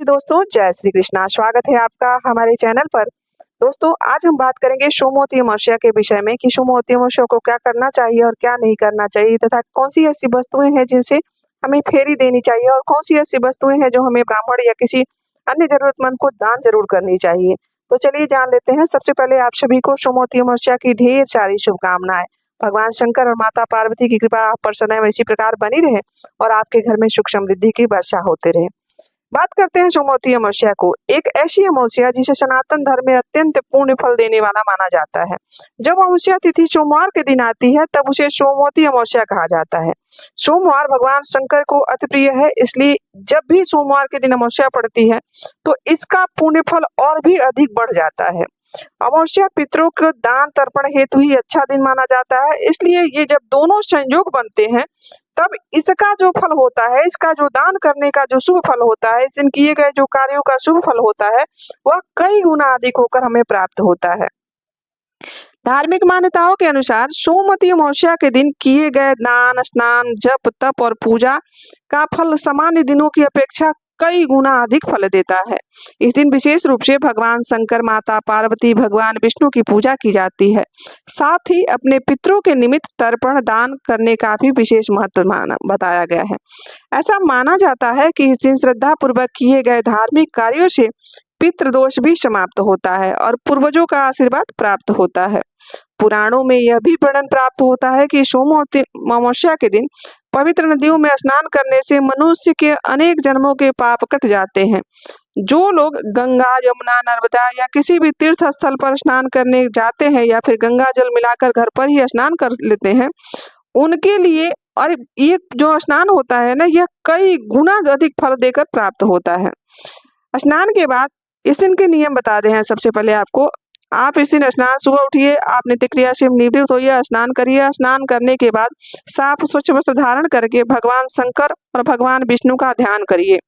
दोस्तों जय श्री कृष्णा। स्वागत है आपका हमारे चैनल पर। दोस्तों आज हम बात करेंगे सोमवती अमावस्या के विषय में कि सोमवती अमावस्या को क्या करना चाहिए और क्या नहीं करना चाहिए तथा कौन सी ऐसी वस्तुएं हैं जिनसे हमें फेरी देनी चाहिए और कौन सी ऐसी वस्तुएं हैं जो हमें ब्राह्मण या किसी अन्य जरूरतमंद को दान जरूर करनी चाहिए। तो चलिए जान लेते हैं। सबसे पहले आप सभी को सोमवती अमावस्या की ढेर सारी शुभकामनाएं। भगवान शंकर और माता पार्वती की कृपा आप पर सदैव इसी प्रकार बनी रहे और आपके घर में सुख समृद्धि की वर्षा होते रहे। बात करते हैं सोमवती अमावस्या को। एक ऐसी अमावस्या जिसे सनातन धर्म में अत्यंत पुण्य फल देने वाला माना जाता है। जब अमावस्या तिथि सोमवार के दिन आती है तब उसे सोमवती अमावस्या कहा जाता है। सोमवार भगवान शंकर को अति प्रिय है, इसलिए जब भी सोमवार के दिन अमावस्या पड़ती है तो इसका पुण्य फल और भी अधिक बढ़ जाता है। अमावस्या पितरों को दान तर्पण हेतु ही अच्छा दिन माना जाता है, इसलिए ये जब दोनों संयोग बनते हैं तब इसका जो फल होता है, इसका जो दान करने का जो शुभ फल होता है, इस दिन किए गए जो कार्यों का शुभ फल होता है वह कई गुना अधिक होकर हमें प्राप्त होता है। धार्मिक मान्यताओं के अनुसार सोमवती अमावस्या के दिन किए गए दान, स्नान, जप, तप और पूजा का फल सामान्य दिनों की अपेक्षा कई गुना अधिक फल देता है। इस दिन विशेष रूप से भगवान शंकर, माता पार्वती, भगवान विष्णु की पूजा की जाती है। साथ ही अपने पितरों के निमित्त तर्पण दान करने का भी विशेष महत्व बताया गया है। ऐसा माना जाता है कि इस दिन श्रद्धा पूर्वक किए गए धार्मिक कार्यों से पितृदोष भी समाप्त होता है और पूर्वजों का आशीर्वाद प्राप्त होता है। पुराणों में यह भी वर्णन प्राप्त होता है कि सोमवती अमावस्या के दिन पवित्र नदियों में स्नान करने से मनुष्य के अनेक जन्मों के पाप कट जाते हैं। जो लोग गंगा, यमुना, नर्मदा या किसी भी तीर्थ स्थल पर स्नान करने जाते हैं या फिर गंगा जल मिलाकर घर पर ही स्नान कर लेते हैं, उनके लिए और ये जो स्नान होता है ना, यह कई गुना अधिक फल देकर प्राप्त होता है। स्नान के बाद इस दिन के नियम बता दें हैं। सबसे पहले आपको आप इस दिन स्नान सुबह उठिए, आप नित्य क्रिया से निवृत्त होइए, स्नान करिए। स्नान करने के बाद साफ स्वच्छ वस्त्र धारण करके भगवान शंकर और भगवान विष्णु का ध्यान करिए।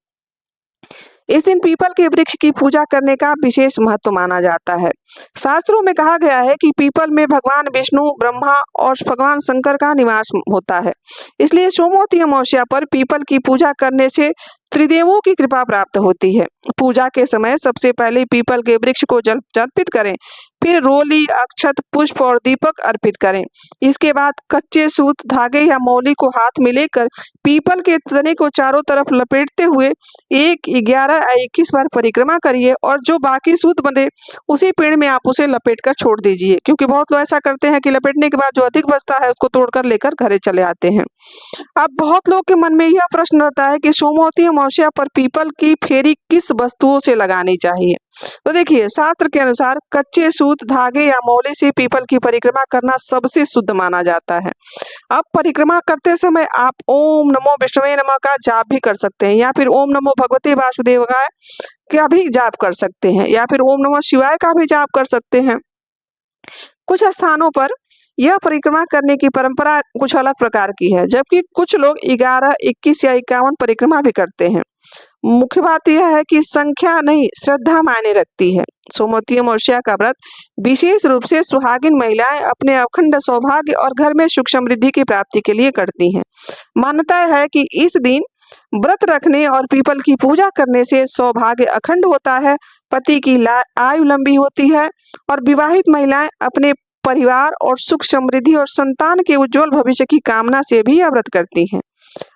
इस दिन पीपल के वृक्ष की पूजा करने का विशेष महत्व माना जाता है। शास्त्रों में कहा गया है कि पीपल में भगवान विष्णु, ब्रह्मा और भगवान शंकर का निवास होता है, इसलिए सोमवती अमावस्या पर पीपल की पूजा करने से त्रिदेवों की कृपा प्राप्त होती है। पूजा के समय सबसे पहले पीपल के वृक्ष को जल अर्पित करें, फिर रोली, अक्षत, पुष्प और दीपक अर्पित करें। इसके बाद कच्चे सूत, धागे या मौली को हाथ में लेकर पीपल के तने को चारों तरफ लपेटते हुए 11 या 21 बार परिक्रमा करिए और जो बाकी सूत बंधे उसी पेड़ में आप उसे लपेट कर छोड़ दीजिए, क्योंकि बहुत लोग ऐसा करते हैं कि लपेटने के बाद जो अधिक बचता है उसको तोड़कर लेकर घरे चले आते हैं। अब बहुत लोग के मन में यह प्रश्न रहता है कि सोमवती अमावस्या पर पीपल की फेरी किस वस्तुओं से लगानी चाहिए। तो देखिए, शास्त्र के अनुसार कच्चे सूत, धागे या मौली से पीपल की परिक्रमा करना सबसे शुद्ध माना जाता है। अब परिक्रमा करते समय आप ओम नमो विष्णुवे नमः का जाप भी कर सकते हैं, या फिर ओम नमो भगवते वासुदेवाय का भी जाप कर सकते हैं, या फिर ओम नमः शिवाय का भी जाप कर सकते हैं। कुछ स्थानों पर यह परिक्रमा करने की परंपरा कुछ अलग प्रकार की है, जबकि कुछ लोग 11, 21 या 51 परिक्रमा भी करते हैं। मुख्य बात यह है कि संख्या नहीं, श्रद्धा मायने रखती है। सोमवती अमावस्या का व्रत विशेष रूप से सुहागिन महिलाएं अपने अखंड सौभाग्य और घर में सुख समृद्धि की प्राप्ति के लिए करती हैं। मान्यता है कि इस दिन व्रत रखने और पीपल की पूजा करने से सौभाग्य अखंड होता है, पति की आयु लंबी होती है और विवाहित महिलाएं अपने परिवार और सुख समृद्धि और संतान के उज्जवल भविष्य की कामना से भी यह व्रत करती हैं।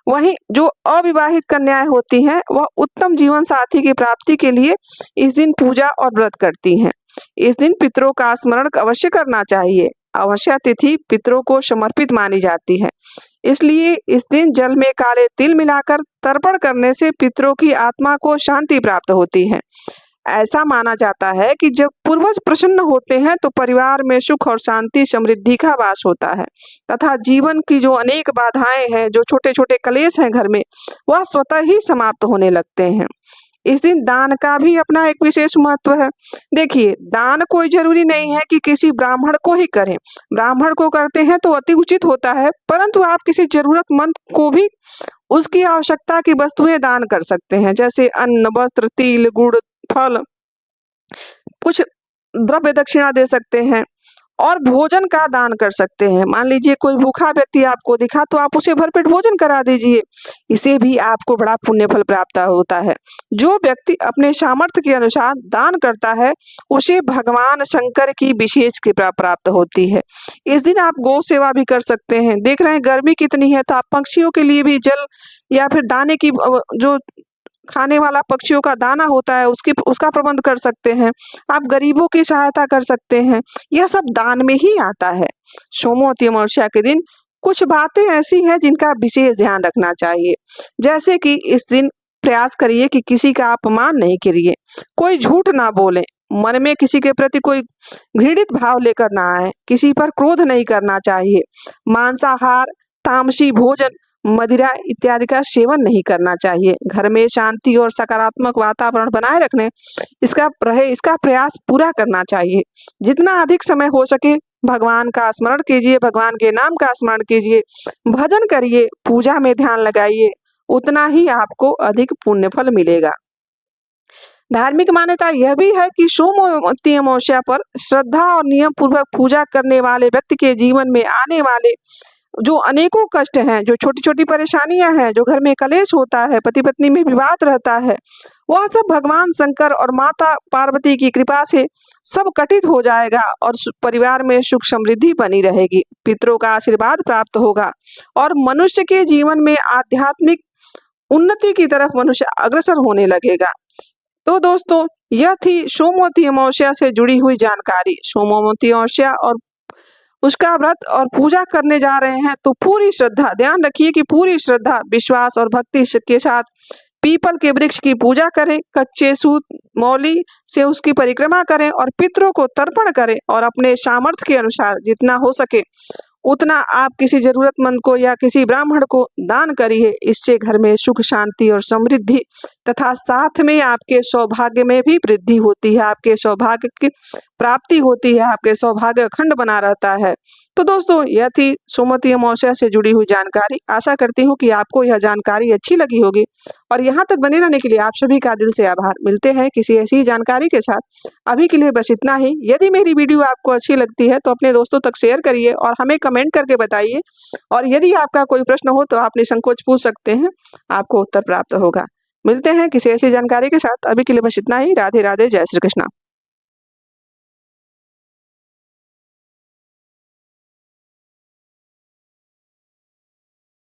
वहीं जो अविवाहित कन्याएं होती हैं वह उत्तम जीवन साथी की प्राप्ति के लिए इस दिन पूजा और व्रत करती हैं। इस दिन पितरों का स्मरण अवश्य करना चाहिए। अमावस्या तिथि पितरों को समर्पित मानी जाती है, इसलिए इस दिन जल में काले तिल मिलाकर तर्पण करने से पितरों की आत्मा को शांति प्राप्त होती है। ऐसा माना जाता है कि जब पूर्वज प्रसन्न होते हैं तो परिवार में सुख और शांति समृद्धि का वास होता है तथा जीवन की जो अनेक बाधाएं हैं, जो छोटे छोटे क्लेश हैं घर में, वह स्वतः ही समाप्त होने लगते हैं। इस दिन दान का भी अपना एक विशेष महत्व है। देखिए, दान कोई जरूरी नहीं है कि किसी ब्राह्मण को ही करें। ब्राह्मण को करते हैं तो अति उचित होता है, परंतु आप किसी जरूरतमंद को भी उसकी आवश्यकता की वस्तुएं दान कर सकते हैं, जैसे अन्न, वस्त्र, तिल, गुड़, फल, कुछ द्रव्य दक्षिणा दे सकते हैं और भोजन का दान कर सकते हैं। मान लीजिए कोई भूखा व्यक्ति आपको दिखा तो आप उसे भरपेट भोजन करा दीजिए, इसे भी आपको बड़ा पुण्य फल प्राप्त होता है। जो व्यक्ति अपने सामर्थ्य के अनुसार दान करता है उसे भगवान शंकर की विशेष कृपा प्राप्त होती है। इस दिन आप गौ सेवा भी कर सकते हैं। देख रहे हैं गर्मी कितनी है, तो आप पक्षियों के लिए भी जल या फिर दाने की जो खाने वाला पक्षियों का दाना होता है उसका प्रबंध कर सकते हैं। आप गरीबों की सहायता कर सकते हैं। यह सब दान में ही आता है। सोमवती अमावस्या के दिन कुछ बातें ऐसी हैं जिनका विशेष ध्यान रखना चाहिए। जैसे कि इस दिन प्रयास करिए कि किसी का अपमान नहीं करिए, कोई झूठ ना बोले, मन में किसी के प्रति कोई घृणित भाव लेकर ना आए, किसी पर क्रोध नहीं करना चाहिए, मांसाहार, तामसी भोजन, मदिरा इत्यादि का सेवन नहीं करना चाहिए। घर में शांति और सकारात्मक वातावरण बनाए रखने इसका प्रयास पूरा करना चाहिए। जितना अधिक समय हो सके भगवान का स्मरण कीजिए, भगवान के नाम का स्मरण कीजिए, भजन करिए, पूजा में ध्यान लगाइए, उतना ही आपको अधिक पुण्य फल मिलेगा। धार्मिक मान्यता यह भी है कि सोमवती अमावस्या पर श्रद्धा और नियम पूर्वक पूजा करने वाले व्यक्ति के जीवन में आने वाले जो अनेकों कष्ट हैं, जो छोटी छोटी परेशानियां हैं, जो घर में कलेश होता है, पति पत्नी में विवाद रहता है, वह सब भगवान शंकर और माता पार्वती की कृपा से सब कटित हो जाएगा और परिवार में सुख समृद्धि बनी रहेगी, पितरों का आशीर्वाद प्राप्त होगा और मनुष्य के जीवन में आध्यात्मिक उन्नति की तरफ मनुष्य अग्रसर होने लगेगा। तो दोस्तों, यह थी सोमवती अमावस्या से जुड़ी हुई जानकारी। सोमवती अमावस्या और उसका व्रत और पूजा करने जा रहे हैं तो पूरी श्रद्धा, ध्यान रखिए कि पूरी श्रद्धा, विश्वास और भक्ति के साथ पीपल के वृक्ष की पूजा करें, कच्चे सूत मौली से उसकी परिक्रमा करें और पितरों को तर्पण करें और अपने सामर्थ्य के अनुसार जितना हो सके उतना आप किसी जरूरतमंद को या किसी ब्राह्मण को दान करिए। इससे घर में सुख शांति और समृद्धि तथा साथ में आपके सौभाग्य में भी वृद्धि होती है, आपके सौभाग्य की प्राप्ति होती है, आपके सौभाग्य अखंड बना रहता है। तो दोस्तों, यह थी सोमवती अमावस्या से जुड़ी हुई जानकारी। आशा करती हूँ कि आपको यह जानकारी अच्छी लगी होगी और यहाँ तक बने रहने के लिए आप सभी का दिल से आभार। मिलते हैं किसी ऐसी जानकारी के साथ। अभी के लिए बस इतना ही। यदि मेरी वीडियो आपको अच्छी लगती है तो अपने दोस्तों तक शेयर करिए और हमें कमेंट करके बताइए, और यदि आपका कोई प्रश्न हो तो आप निसंकोच पूछ सकते हैं, आपको उत्तर प्राप्त होगा। मिलते हैं किसी ऐसी जानकारी के साथ। अभी के लिए बस इतना ही। राधे राधे, जय श्री कृष्णा।